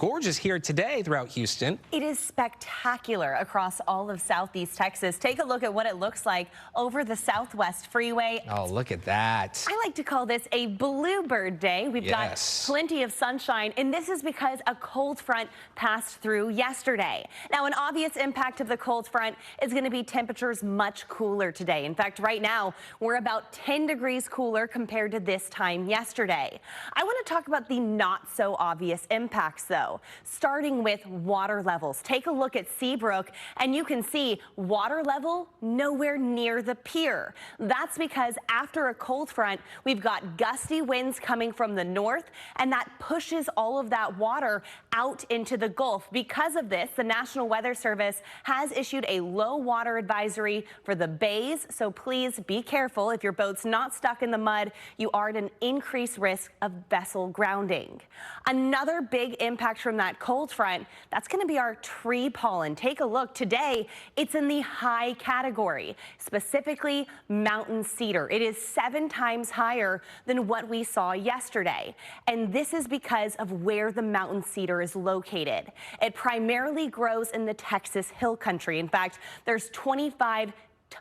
gorgeous here today throughout Houston. It is spectacular across all of Southeast Texas. Take a look at what it looks like over the Southwest Freeway. Oh, look at that. I like to call this a bluebird day. We've got plenty of sunshine, and this is because a cold front passed through yesterday. Now, an obvious impact of the cold front is going to be temperatures much cooler today. In fact, right now, we're about 10 degrees cooler compared to this time yesterday. I want to talk about the not so obvious impacts, though. Starting with water levels. Take a look at Seabrook and you can see water level nowhere near the pier. That's because after a cold front, we've got gusty winds coming from the north, and that pushes all of that water out into the Gulf. Because of this, the National Weather Service has issued a low water advisory for the bays, so please be careful. If your boat's not stuck in the mud, you are at an increased risk of vessel grounding. Another big impact from that cold front, that's going to be our tree pollen. Take a look. Today, it's in the high category, specifically mountain cedar. It is 7 times higher than what we saw yesterday. And this is because of where the mountain cedar is located. It primarily grows in the Texas Hill Country. In fact, there's 25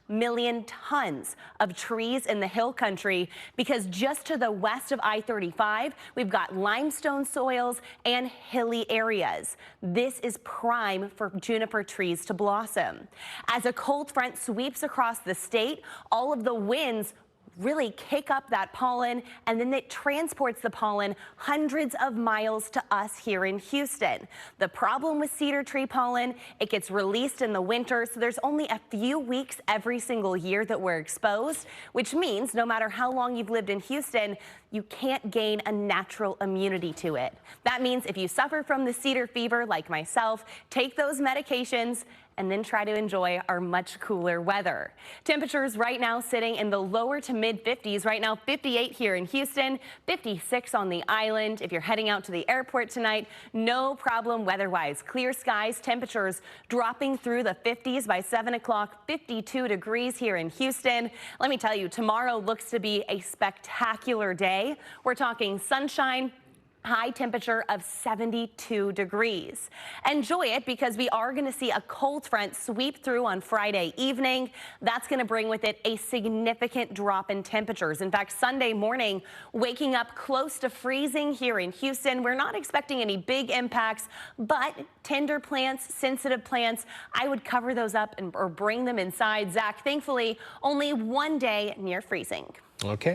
million tons of trees in the hill country because just to the west of I-35, we've got limestone soils and hilly areas. This is prime for juniper trees to blossom. As a cold front sweeps across the state, all of the winds really kick up that pollen, and then it transports the pollen hundreds of miles to us here in Houston. The problem with cedar tree pollen, it gets released in the winter, so there's only a few weeks every single year that we're exposed, which means no matter how long you've lived in Houston, you can't gain a natural immunity to it. That means if you suffer from the cedar fever like myself, take those medications and then try to enjoy our much cooler weather. Temperatures right now sitting in the lower to mid 50s. Right now, 58 here in Houston, 56 on the island. If you're heading out to the airport tonight, no problem weather-wise. Clear skies, temperatures dropping through the 50s by 7 o'clock, 52 degrees here in Houston. Let me tell you, tomorrow looks to be a spectacular day. We're talking sunshine, high temperature of 72 degrees. Enjoy it because we are going to see a cold front sweep through on Friday evening. That's going to bring with it a significant drop in temperatures. In fact, Sunday morning, waking up close to freezing here in Houston. We're not expecting any big impacts, but tender plants, sensitive plants, I would cover those up or bring them inside. Zach, thankfully, only one day near freezing. Okay.